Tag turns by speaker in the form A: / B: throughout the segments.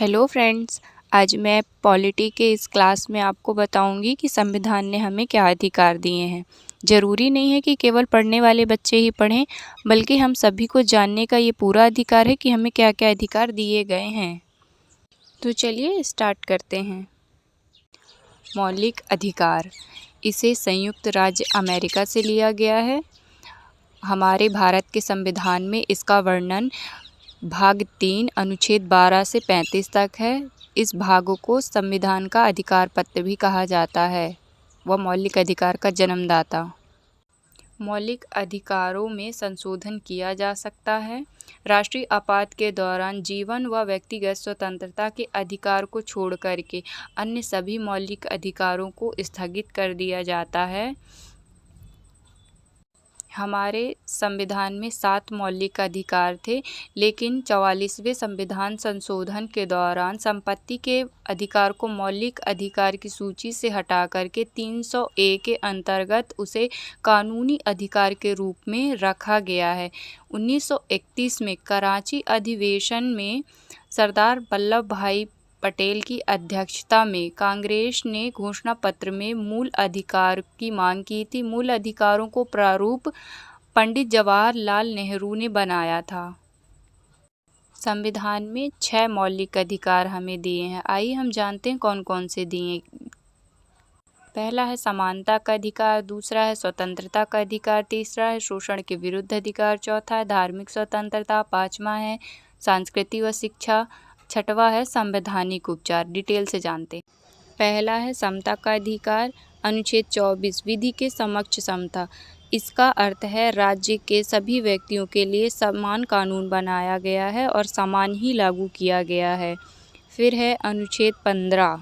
A: Hello friends. आज मैं polity के इस क्लास में आपको बताऊंगी कि संविधान ने हमें क्या अधिकार दिए हैं। ज़रूरी नहीं है कि केवल पढ़ने वाले बच्चे ही पढ़ें, बल्कि हम सभी को जानने का ये पूरा अधिकार है कि हमें क्या क्या अधिकार दिए गए हैं। तो चलिए स्टार्ट करते हैं। मौलिक अधिकार, इसे संयुक्त राज्य अमेरिका से लिया गया है। हमारे भारत के संविधान में इसका वर्णन भाग 3 अनुच्छेद 12 से 35 तक है। इस भाग को संविधान का अधिकार पत्र भी कहा जाता है। वह मौलिक अधिकार का जन्मदाता। मौलिक अधिकारों में संशोधन किया जा सकता है। राष्ट्रीय आपात के दौरान जीवन व व्यक्तिगत स्वतंत्रता के अधिकार को छोड़ करके अन्य सभी मौलिक अधिकारों को स्थगित कर दिया जाता है। हमारे संविधान में 7 मौलिक अधिकार थे, लेकिन 44वें संविधान संशोधन के दौरान संपत्ति के अधिकार को मौलिक अधिकार की सूची से हटा करके 300A के अंतर्गत उसे कानूनी अधिकार के रूप में रखा गया है। 1931 में कराची अधिवेशन में सरदार वल्लभ भाई पटेल की अध्यक्षता में कांग्रेस ने घोषणा पत्र में मूल अधिकार की मांग की थी। मूल अधिकारों को प्रारूप पंडित जवाहरलाल नेहरू ने बनाया था। संविधान में 6 मौलिक अधिकार हमें दिए हैं। आइए हम जानते हैं कौन कौन से दिए। पहला है समानता का अधिकार, दूसरा है स्वतंत्रता का अधिकार, तीसरा है शोषण के विरुद्ध अधिकार, चौथा है धार्मिक स्वतंत्रता, पाँचवा है संस्कृति व शिक्षा, छठवां है संवैधानिक उपचार। डिटेल से जानते हैं। पहला है समता का अधिकार, अनुच्छेद 24 विधि के समक्ष समता। इसका अर्थ है राज्य के सभी व्यक्तियों के लिए समान कानून बनाया गया है और समान ही लागू किया गया है। फिर है अनुच्छेद 15,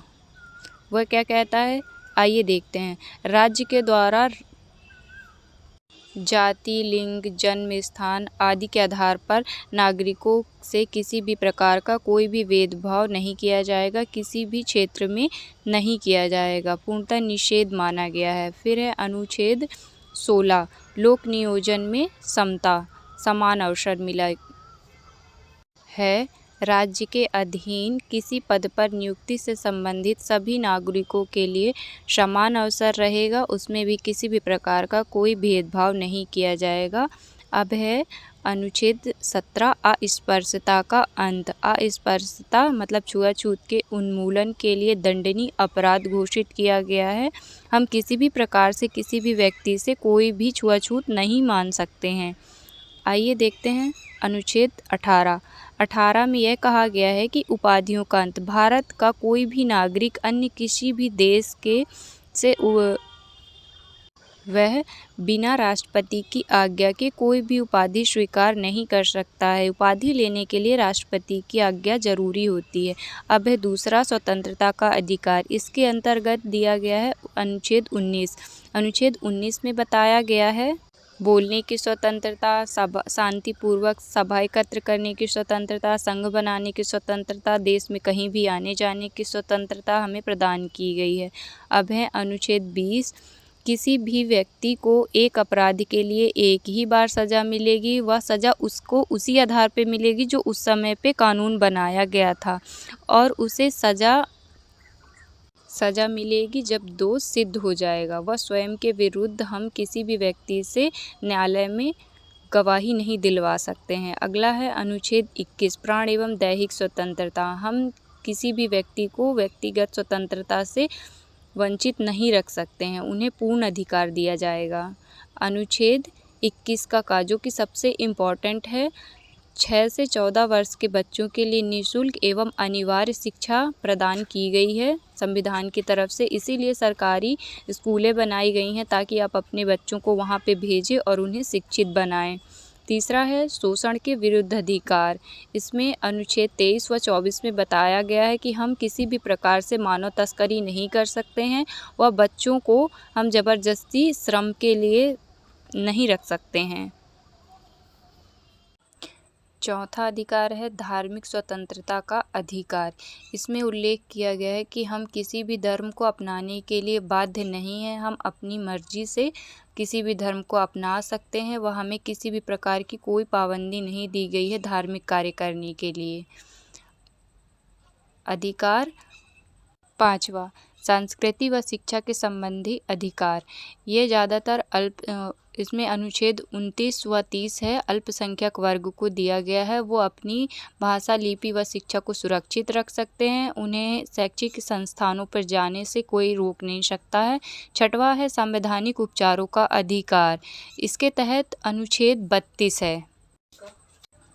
A: वह क्या कहता है आइए देखते हैं। राज्य के द्वारा जाति, लिंग, जन्म स्थान आदि के आधार पर नागरिकों से किसी भी प्रकार का कोई भी भेदभाव नहीं किया जाएगा, किसी भी क्षेत्र में नहीं किया जाएगा, पूर्णतः निषेध माना गया है। फिर है अनुच्छेद 16 लोक नियोजन में समता, समान अवसर मिला है। राज्य के अधीन किसी पद पर नियुक्ति से संबंधित सभी नागरिकों के लिए समान अवसर रहेगा, उसमें भी किसी भी प्रकार का कोई भेदभाव नहीं किया जाएगा। अब है अनुच्छेद 17 अस्पृश्यता का अंत। अस्पृश्यता मतलब छुआछूत के उन्मूलन के लिए दंडनीय अपराध घोषित किया गया है। हम किसी भी प्रकार से किसी भी व्यक्ति से कोई भी छुआछूत नहीं मान सकते हैं। आइए देखते हैं अनुच्छेद 18 में यह कहा गया है कि उपाधियों का अंत। भारत का कोई भी नागरिक अन्य किसी भी देश के से वह बिना राष्ट्रपति की आज्ञा के कोई भी उपाधि स्वीकार नहीं कर सकता है। उपाधि लेने के लिए राष्ट्रपति की आज्ञा जरूरी होती है। अब है दूसरा स्वतंत्रता का अधिकार। इसके अंतर्गत दिया गया है अनुच्छेद 19। अनुच्छेद 19 में बताया गया है बोलने की स्वतंत्रता, शांतिपूर्वक सभा एकत्र करने की स्वतंत्रता, संघ बनाने की स्वतंत्रता, देश में कहीं भी आने जाने की स्वतंत्रता हमें प्रदान की गई है। अब है अनुच्छेद 20। किसी भी व्यक्ति को एक अपराध के लिए एक ही बार सज़ा मिलेगी। वह सज़ा उसको उसी आधार पे मिलेगी जो उस समय पे कानून बनाया गया था, और उसे सज़ा मिलेगी जब दोष सिद्ध हो जाएगा। वह स्वयं के विरुद्ध हम किसी भी व्यक्ति से न्यायालय में गवाही नहीं दिलवा सकते हैं। अगला है अनुच्छेद 21 प्राण एवं दैहिक स्वतंत्रता। हम किसी भी व्यक्ति को व्यक्तिगत स्वतंत्रता से वंचित नहीं रख सकते हैं, उन्हें पूर्ण अधिकार दिया जाएगा। अनुच्छेद 21 का जो कि सबसे इम्पॉर्टेंट है, 6 से 14 वर्ष के बच्चों के लिए निःशुल्क एवं अनिवार्य शिक्षा प्रदान की गई है संविधान की तरफ से। इसीलिए सरकारी स्कूलें बनाई गई हैं ताकि आप अपने बच्चों को वहां पे भेजें और उन्हें शिक्षित बनाएं। तीसरा है शोषण के विरुद्ध अधिकार। इसमें अनुच्छेद 23 व 24 में बताया गया है कि हम किसी भी प्रकार से मानव तस्करी नहीं कर सकते हैं, व बच्चों को हम ज़बरदस्ती श्रम के लिए नहीं रख सकते हैं। चौथा अधिकार है धार्मिक स्वतंत्रता का अधिकार। इसमें उल्लेख किया गया है कि हम किसी भी धर्म को अपनाने के लिए बाध्य नहीं हैं, हम अपनी मर्जी से किसी भी धर्म को अपना सकते हैं। वह हमें किसी भी प्रकार की कोई पाबंदी नहीं दी गई है धार्मिक कार्य करने के लिए। अधिकार। 5वां, संस्कृति व शिक्षा के संबंधी अधिकार। ये ज़्यादातर इसमें अनुच्छेद 29 व 30 है। अल्पसंख्यक वर्ग को दिया गया है, वो अपनी भाषा, लिपि व शिक्षा को सुरक्षित रख सकते हैं। उन्हें शैक्षिक संस्थानों पर जाने से कोई रोक नहीं सकता है। 6वां है संवैधानिक उपचारों का अधिकार। इसके तहत अनुच्छेद 32 है।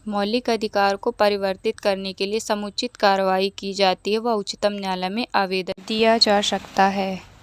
A: मौलिक अधिकार को परिवर्तित करने के लिए समुचित कार्रवाई की जाती है व उच्चतम न्यायालय में आवेदन दिया जा सकता है।